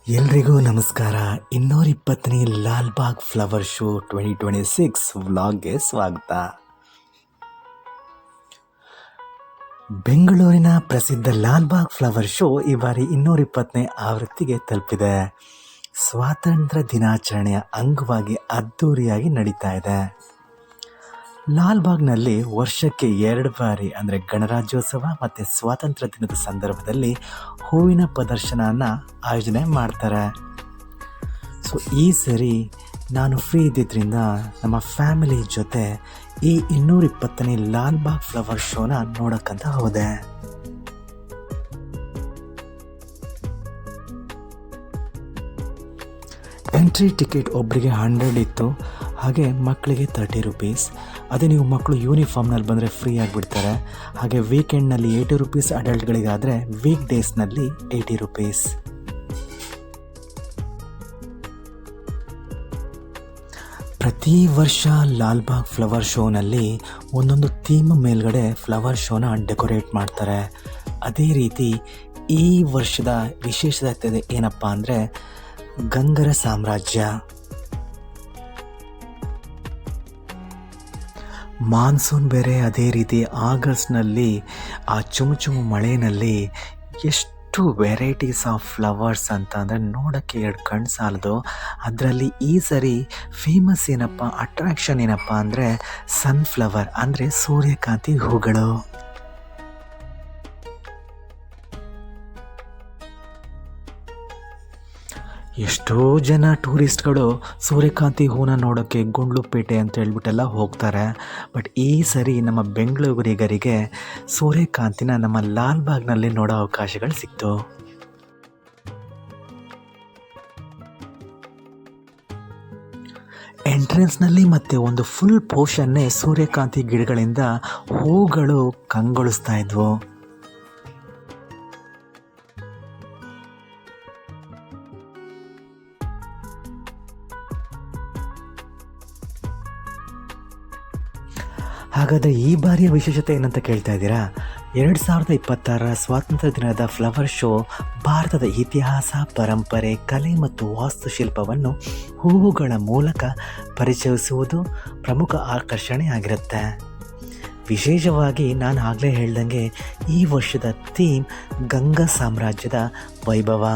ಎಲ್ರಿಗೂ ನಮಸ್ಕಾರ. 220ನೇ Lalbagh flower show 2026 ವ್ಲಾಗ್ಗೆ ಸ್ವಾಗತ. ಬೆಂಗಳೂರಿನ ಪ್ರಸಿದ್ಧ ಲಾಲ್ಬಾಗ್ ಫ್ಲವರ್ ಶೋ ಈ ಬಾರಿ 220ನೇ ಆವೃತ್ತಿಗೆ ತಲುಪಿದೆ. ಸ್ವಾತಂತ್ರ್ಯ ದಿನಾಚರಣೆಯ ಅಂಗವಾಗಿ ಅದ್ಧೂರಿಯಾಗಿ ನಡೀತಾ ಇದೆ. ಲಾಲ್ಬಾಗ್ನಲ್ಲಿ ವರ್ಷಕ್ಕೆ 2 ಬಾರಿ ಅಂದರೆ ಗಣರಾಜ್ಯೋತ್ಸವ ಮತ್ತು ಸ್ವಾತಂತ್ರ್ಯ ದಿನದ ಸಂದರ್ಭದಲ್ಲಿ ಹೂವಿನ ಪ್ರದರ್ಶನನ ಆಯೋಜನೆ ಮಾಡ್ತಾರೆ. ಸೊ ಈ ಸರಿ ನಾನು ಫ್ರೀ ಇದ್ದಿದ್ದರಿಂದ ನಮ್ಮ ಫ್ಯಾಮಿಲಿ ಜೊತೆ ಈ 220ನೇ ಲಾಲ್ಬಾಗ್ ಫ್ಲವರ್ ಶೋನ ನೋಡೋಕ್ಕಂತ ಹೋದೆ. ಎಂಟ್ರಿ ಟಿಕೆಟ್ ಒಬ್ಬರಿಗೆ 100 ಇತ್ತು, ಹಾಗೆ ಮಕ್ಕಳಿಗೆ 30 ರುಪೀಸ್. ಅದೇ ನೀವು ಮಕ್ಕಳು ಯೂನಿಫಾರ್ಮ್ನಲ್ಲಿ ಬಂದರೆ ಫ್ರೀ ಆಗಿಬಿಡ್ತಾರೆ. ಹಾಗೆ ವೀಕೆಂಡ್ನಲ್ಲಿ 80 ರುಪೀಸ್ ಅಡಲ್ಟ್ಗಳಿಗಾದರೆ ವೀಕ್ ಡೇಸ್ನಲ್ಲಿ 80 ರುಪೀಸ್. ಪ್ರತಿ ವರ್ಷ ಲಾಲ್ಬಾಗ್ ಫ್ಲವರ್ ಶೋನಲ್ಲಿ ಒಂದೊಂದು ಥೀಮ್ ಮೇಲ್ಗಡೆ ಫ್ಲವರ್ ಶೋನ ಡೆಕೋರೇಟ್ ಮಾಡ್ತಾರೆ. ಅದೇ ರೀತಿ ಈ ವರ್ಷದ ವಿಶೇಷತೆ ಏನಪ್ಪ ಅಂದರೆ ಗಂಗರ ಸಾಮ್ರಾಜ್ಯ. ಮಾನ್ಸೂನ್ ಬೇರೆ, ಅದೇ ರೀತಿ ಆಗಸ್ಟ್ನಲ್ಲಿ ಆ ಚುಮು ಮಳೆಯಲ್ಲಿ ಎಷ್ಟು ವೆರೈಟೀಸ್ ಆಫ್ ಫ್ಲವರ್ಸ್ ಅಂತ ಅಂದರೆ ನೋಡೋಕ್ಕೆ 2 ಕಣ್ಣು ಸಾಲದು. ಅದರಲ್ಲಿ ಈ ಸರಿ ಫೇಮಸ್ ಅಟ್ರಾಕ್ಷನ್ ಏನಪ್ಪ ಅಂದರೆ ಸನ್ಫ್ಲವರ್ ಅಂದರೆ ಸೂರ್ಯಕಾಂತಿ ಹೂಗಳು. ಎಷ್ಟೋ ಜನ ಟೂರಿಸ್ಟ್ಗಳು ಸೂರ್ಯಕಾಂತಿ ಹೂನ ನೋಡೋಕ್ಕೆ ಗುಂಡ್ಲುಪೇಟೆ ಅಂತ ಹೇಳ್ಬಿಟ್ಟೆಲ್ಲ ಹೋಗ್ತಾರೆ. ಬಟ್ ಈ ಸರಿ ನಮ್ಮ ಬೆಂಗಳೂರಿಗರಿಗೆ ಸೂರ್ಯಕಾಂತಿನ ನಮ್ಮ ಲಾಲ್ಬಾಗ್ನಲ್ಲಿ ನೋಡೋ ಅವಕಾಶಗಳು ಸಿಕ್ತು. ಎಂಟ್ರೆನ್ಸ್ನಲ್ಲಿ ಮತ್ತೆ ಒಂದು ಫುಲ್ ಪೋರ್ಷನ್ನೇ ಸೂರ್ಯಕಾಂತಿ ಗಿಡಗಳಿಂದ ಹೂಗಳು ಕಂಗೊಳಿಸ್ತಾ ಇದ್ವು. ಹಾಗಾದರೆ ಈ ಬಾರಿಯ ವಿಶೇಷತೆ ಏನಂತ ಕೇಳ್ತಾ ಇದ್ದೀರಾ? 2026ರ ಸ್ವಾತಂತ್ರ್ಯ ದಿನದ ಫ್ಲವರ್ ಶೋ ಭಾರತದ ಇತಿಹಾಸ, ಪರಂಪರೆ, ಕಲೆ ಮತ್ತು ವಾಸ್ತುಶಿಲ್ಪವನ್ನು ಹೂವುಗಳ ಮೂಲಕ ಪರಿಚಯಿಸುವುದು ಪ್ರಮುಖ ಆಕರ್ಷಣೆಯಾಗಿರುತ್ತೆ. ವಿಶೇಷವಾಗಿ ನಾನು ಆಗಲೇ ಹೇಳ್ದಂಗೆ ಈ ವರ್ಷದ ಥೀಮ್ ಗಂಗಾ ಸಾಮ್ರಾಜ್ಯದ ವೈಭವ.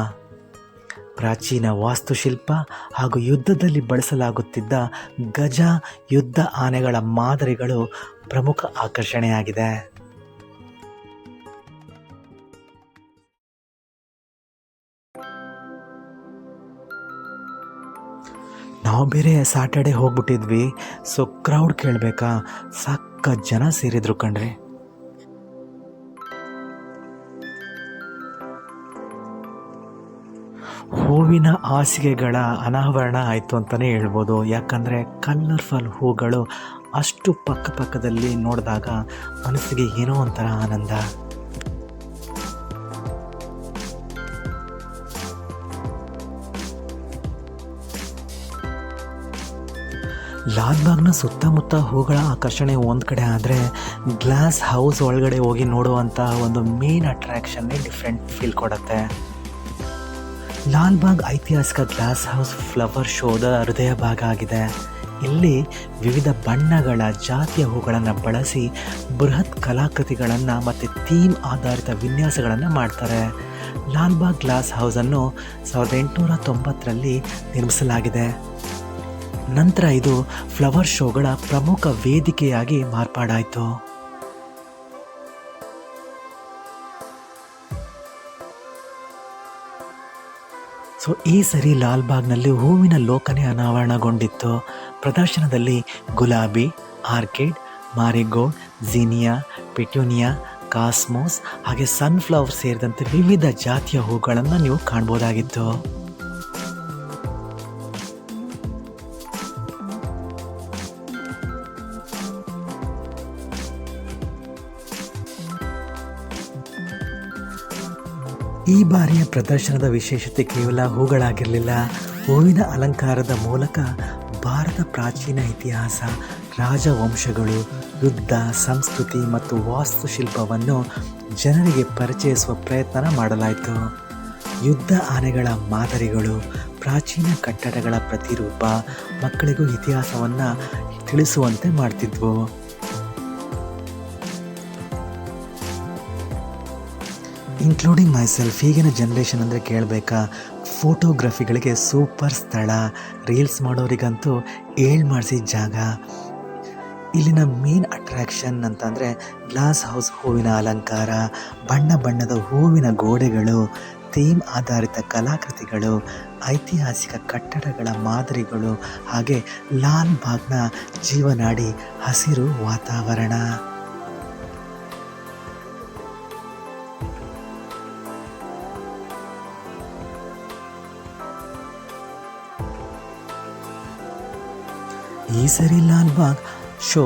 ಪ್ರಾಚೀನ ವಾಸ್ತುಶಿಲ್ಪ ಹಾಗೂ ಯುದ್ಧದಲ್ಲಿ ಬಳಸಲಾಗುತ್ತಿದ್ದ ಗಜ ಯುದ್ಧ ಆನೆಗಳ ಮಾದರಿಗಳು ಪ್ರಮುಖ ಆಕರ್ಷಣೆಯಾಗಿದೆ. ನಾವು ಬೇರೆ ಸ್ಯಾಟರ್ಡೆ ಹೋಗ್ಬಿಟ್ಟಿದ್ವಿ. ಸೊ ಕ್ರೌಡ್ ಕೇಳಬೇಕಾ, ಸಕ್ಕ ಜನ ಸೇರಿದ್ರು ಕಣ್ರಿ. ಹೂವಿನ ಹಾಸಿಗೆಗಳ ಅನಾವರಣ ಆಯಿತು ಅಂತಲೇ ಹೇಳ್ಬೋದು. ಯಾಕಂದರೆ ಕಲರ್ಫುಲ್ ಹೂಗಳು ಅಷ್ಟು ಪಕ್ಕದಲ್ಲಿ ನೋಡಿದಾಗ ಮನಸ್ಸಿಗೆ ಏನೋ ಒಂಥರ ಆನಂದ. ಲಾಲ್ಬಾಗ್ನ ಸುತ್ತಮುತ್ತ ಹೂಗಳ ಆಕರ್ಷಣೆ ಒಂದು ಕಡೆ ಆದರೆ, ಗ್ಲಾಸ್ ಹೌಸ್ ಒಳಗಡೆ ಹೋಗಿ ನೋಡುವಂಥ ಒಂದು ಮೇನ್ ಅಟ್ರಾಕ್ಷನ್ನೇ ಡಿಫ್ರೆಂಟ್ ಫೀಲ್ ಕೊಡುತ್ತೆ. ಲಾಲ್ಬಾಗ್ ಐತಿಹಾಸಿಕ ಗ್ಲಾಸ್ ಹೌಸ್ ಫ್ಲವರ್ ಶೋದ ಹೃದಯ ಭಾಗ ಆಗಿದೆ. ಇಲ್ಲಿ ವಿವಿಧ ಬಣ್ಣಗಳ ಜಾತಿಯ ಹೂಗಳನ್ನು ಬಳಸಿ ಬೃಹತ್ ಕಲಾಕೃತಿಗಳನ್ನು ಮತ್ತು ಥೀಮ್ ಆಧಾರಿತ ವಿನ್ಯಾಸಗಳನ್ನು ಮಾಡ್ತಾರೆ. ಲಾಲ್ಬಾಗ್ ಗ್ಲಾಸ್ ಹೌಸನ್ನು 1890ರಲ್ಲಿ ನಿರ್ಮಿಸಲಾಗಿದೆ. ನಂತರ ಇದು ಫ್ಲವರ್ ಶೋಗಳ ಪ್ರಮುಖ ವೇದಿಕೆಯಾಗಿ ಮಾರ್ಪಾಡಾಯಿತು. ಸೊ ಈ ಸರಿ ಲಾಲ್ಬಾಗ್ನಲ್ಲಿ ಹೂವಿನ ಲೋಕನೇ ಅನಾವರಣಗೊಂಡಿತ್ತು. ಪ್ರದರ್ಶನದಲ್ಲಿ ಗುಲಾಬಿ, ಆರ್ಕಿಡ್, ಮಾರಿಗೋಲ್ಡ್, ಝೀನಿಯಾ, ಪೆಟ್ಯೂನಿಯಾ, ಕಾಸ್ಮೋಸ್ ಹಾಗೆ ಸನ್ಫ್ಲವರ್ ಸೇರಿದಂತೆ ವಿವಿಧ ಜಾತಿಯ ಹೂಗಳನ್ನು ನೀವು ಕಾಣ್ಬೋದಾಗಿತ್ತು. ಈ ಬಾರಿಯ ಪ್ರದರ್ಶನದ ವಿಶೇಷತೆ ಕೇವಲ ಹೂಗಳಾಗಿರಲಿಲ್ಲ. ಹೂವಿನ ಅಲಂಕಾರದ ಮೂಲಕ ಭಾರತ ಪ್ರಾಚೀನ ಇತಿಹಾಸ, ರಾಜವಂಶಗಳು, ಯುದ್ಧ, ಸಂಸ್ಕೃತಿ ಮತ್ತು ವಾಸ್ತುಶಿಲ್ಪವನ್ನು ಜನರಿಗೆ ಪರಿಚಯಿಸುವ ಪ್ರಯತ್ನ ಮಾಡಲಾಯಿತು. ಯುದ್ಧ ಆನೆಗಳ ಮಾದರಿಗಳು, ಪ್ರಾಚೀನ ಕಟ್ಟಡಗಳ ಪ್ರತಿರೂಪ ಮಕ್ಕಳಿಗೂ ಇತಿಹಾಸವನ್ನು ತಿಳಿಸುವಂತೆ ಮಾಡ್ತಿದ್ವು. Including myself. ಈಗಿನ ಜನ್ರೇಷನ್ ಅಂದರೆ ಕೇಳಬೇಕಾ, ಫೋಟೋಗ್ರಫಿಗಳಿಗೆ ಸೂಪರ್ ಸ್ಥಳ, ರೀಲ್ಸ್ ಮಾಡೋರಿಗಂತೂ ಮಾಡಿಸಿದ ಜಾಗ. ಇಲ್ಲಿನ ಮೇನ್ ಅಟ್ರ್ಯಾಕ್ಷನ್ ಅಂತಂದರೆ ಗ್ಲಾಸ್ ಹೌಸ್ ಹೂವಿನ ಅಲಂಕಾರ, ಬಣ್ಣ ಬಣ್ಣದ ಹೂವಿನ ಗೋಡೆಗಳು, ಥೀಮ್ ಆಧಾರಿತ ಕಲಾಕೃತಿಗಳು, ಐತಿಹಾಸಿಕ ಕಟ್ಟಡಗಳ ಮಾದರಿಗಳು, ಹಾಗೆ ಲಾಲ್ ಬಾಗ್ನ ಜೀವನಾಡಿ ಹಸಿರು ವಾತಾವರಣ. ಈ ಸರಿ ಲಾಲ್ ಬಾಗ್ ಶೋ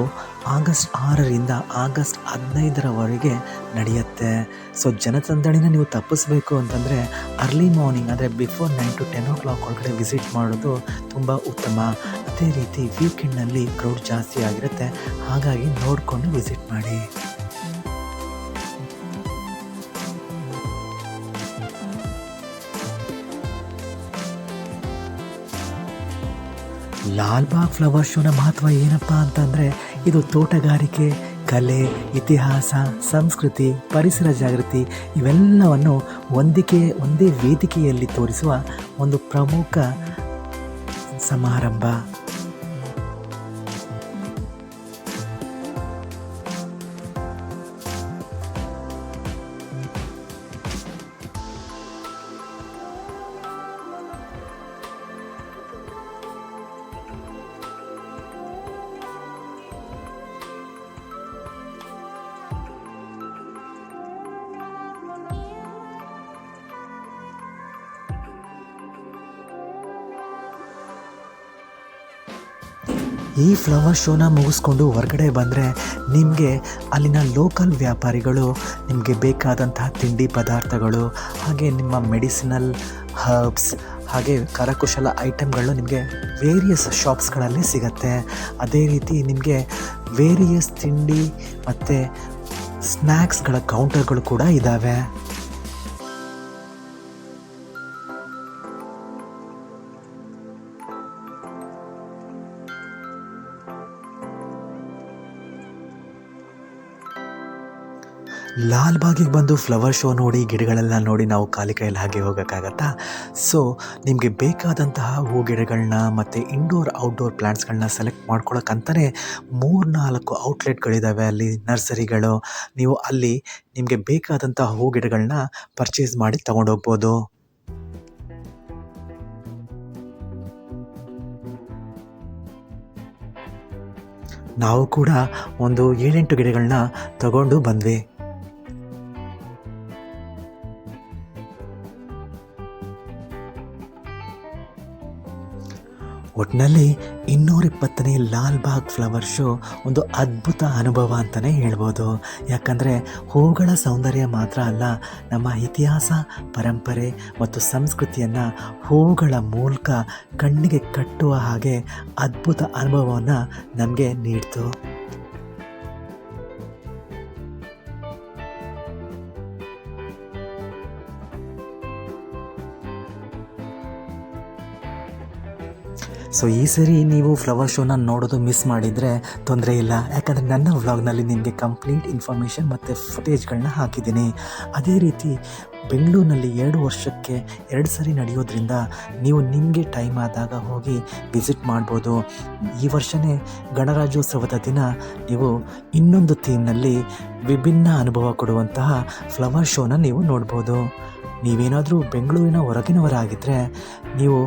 ಆಗಸ್ಟ್ 6ರಿಂದ ಆಗಸ್ಟ್ 15ರವರೆಗೆ ನಡೆಯುತ್ತೆ. ಸೊ ಜನಸಂದಣಿನ ನೀವು ತಪ್ಪಿಸ್ಬೇಕು ಅಂತಂದರೆ ಅರ್ಲಿ ಮಾರ್ನಿಂಗ್ ಅಂದರೆ ಬಿಫೋರ್ 9 to 10 o'clock ಒಳಗಡೆ ವಿಸಿಟ್ ಮಾಡೋದು ತುಂಬ ಉತ್ತಮ. ಅದೇ ರೀತಿ ವೀಕೆಂಡ್ನಲ್ಲಿ ಕ್ರೌಡ್ ಜಾಸ್ತಿ ಆಗಿರುತ್ತೆ, ಹಾಗಾಗಿ ನೋಡಿಕೊಂಡು ವಿಸಿಟ್ ಮಾಡಿ. ಲಾಲ್ ಬಾಗ್ ಫ್ಲವರ್ ಶೋನ ಮಹತ್ವ ಏನಪ್ಪ ಅಂತಂದರೆ, ಇದು ತೋಟಗಾರಿಕೆ, ಕಲೆ, ಇತಿಹಾಸ, ಸಂಸ್ಕೃತಿ, ಪರಿಸರ ಜಾಗೃತಿ ಇವೆಲ್ಲವನ್ನು ಒಂದೇ ವೇದಿಕೆಯಲ್ಲಿ ತೋರಿಸುವ ಒಂದು ಪ್ರಮುಖ ಸಮಾರಂಭ. ಈ ಫ್ಲವರ್ ಶೋನ ಮುಗಿಸ್ಕೊಂಡು ಹೊರಗಡೆ ಬಂದರೆ ನಿಮಗೆ ಅಲ್ಲಿನ ಲೋಕಲ್ ವ್ಯಾಪಾರಿಗಳು ನಿಮಗೆ ಬೇಕಾದಂತಹ ತಿಂಡಿ ಪದಾರ್ಥಗಳು, ಹಾಗೆ ನಿಮ್ಮ ಮೆಡಿಸಿನಲ್ ಹರ್ಬ್ಸ್, ಹಾಗೆ ಕರಕುಶಲ ಐಟಮ್ಗಳು ನಿಮಗೆ ವೇರಿಯಸ್ ಶಾಪ್ಸ್ಗಳಲ್ಲಿ ಸಿಗುತ್ತೆ. ಅದೇ ರೀತಿ ನಿಮಗೆ ವೇರಿಯಸ್ ತಿಂಡಿ ಮತ್ತು ಸ್ನ್ಯಾಕ್ಸ್ಗಳ ಕೌಂಟರ್ಗಳು ಕೂಡ ಇದ್ದಾವೆ. ಲಾಲ್ ಬಾಗಿಗೆ ಬಂದು ಫ್ಲವರ್ ಶೋ ನೋಡಿ, ಗಿಡಗಳೆಲ್ಲ ನೋಡಿ ನಾವು ಖಾಲಿ ಕೈಯಲ್ಲಿ ಹಾಗೆ ಹೋಗೋಕ್ಕಾಗತ್ತಾ? ಸೊ ನಿಮಗೆ ಬೇಕಾದಂತಹ ಹೂ ಗಿಡಗಳನ್ನ ಮತ್ತು ಇಂಡೋರ್ ಔಟ್ಡೋರ್ ಪ್ಲ್ಯಾಂಟ್ಸ್ಗಳನ್ನ ಸೆಲೆಕ್ಟ್ ಮಾಡ್ಕೊಳ್ಳೋಕ್ಕಂತಲೇ 3-4 ಔಟ್ಲೆಟ್ಗಳಿದ್ದಾವೆ ಅಲ್ಲಿ, ನರ್ಸರಿಗಳು. ನೀವು ಅಲ್ಲಿ ನಿಮಗೆ ಬೇಕಾದಂತಹ ಹೂ ಗಿಡಗಳನ್ನ ಪರ್ಚೇಸ್ ಮಾಡಿ ತೊಗೊಂಡೋಗ್ಬೋದು. ನಾವು ಕೂಡ ಒಂದು 7-8 ಗಿಡಗಳನ್ನ ತಗೊಂಡು ಬಂದ್ವಿ. ಒಟ್ಟಿನಲ್ಲಿ 220ನೇ ಲಾಲ್ ಬಾಗ್ ಫ್ಲವರ್ ಶೋ ಒಂದು ಅದ್ಭುತ ಅನುಭವ ಅಂತಲೇ ಹೇಳ್ಬೋದು. ಯಾಕಂದರೆ ಹೂಗಳ ಸೌಂದರ್ಯ ಮಾತ್ರ ಅಲ್ಲ, ನಮ್ಮ ಇತಿಹಾಸ, ಪರಂಪರೆ ಮತ್ತು ಸಂಸ್ಕೃತಿಯನ್ನು ಹೂಗಳ ಮೂಲಕ ಕಣ್ಣಿಗೆ ಕಟ್ಟುವ ಹಾಗೆ ಅದ್ಭುತ ಅನುಭವವನ್ನು ನಮಗೆ ನೀಡ್ತು. ಸೊ ಈ ಸರಿ ನೀವು ಫ್ಲವರ್ ಶೋನ ನೋಡೋದು ಮಿಸ್ ಮಾಡಿದರೆ ತೊಂದರೆ ಇಲ್ಲ, ಯಾಕಂದರೆ ನನ್ನ ವ್ಲಾಗ್ನಲ್ಲಿ ನಿಮಗೆ ಕಂಪ್ಲೀಟ್ ಇನ್ಫಾರ್ಮೇಷನ್ ಮತ್ತು ಫುಟೇಜ್ಗಳನ್ನ ಹಾಕಿದ್ದೀನಿ. ಅದೇ ರೀತಿ ಬೆಂಗಳೂರಿನಲ್ಲಿ 2 ವರ್ಷಕ್ಕೆ 2 ಸರಿ ನಡೆಯೋದ್ರಿಂದ ನೀವು ನಿಮಗೆ ಟೈಮ್ ಆದಾಗ ಹೋಗಿ ವಿಸಿಟ್ ಮಾಡ್ಬೋದು. ಈ ವರ್ಷವೇ ಗಣರಾಜ್ಯೋತ್ಸವದ ದಿನ ನೀವು ಇನ್ನೊಂದು ಥೀಮ್ನಲ್ಲಿ ವಿಭಿನ್ನ ಅನುಭವ ಕೊಡುವಂತಹ ಫ್ಲವರ್ ಶೋನ ನೀವು ನೋಡ್ಬೋದು. ನೀವೇನಾದರೂ ಬೆಂಗಳೂರಿನ ಹೊರಗಿನವರಾಗಿದ್ದರೆ ನೀವು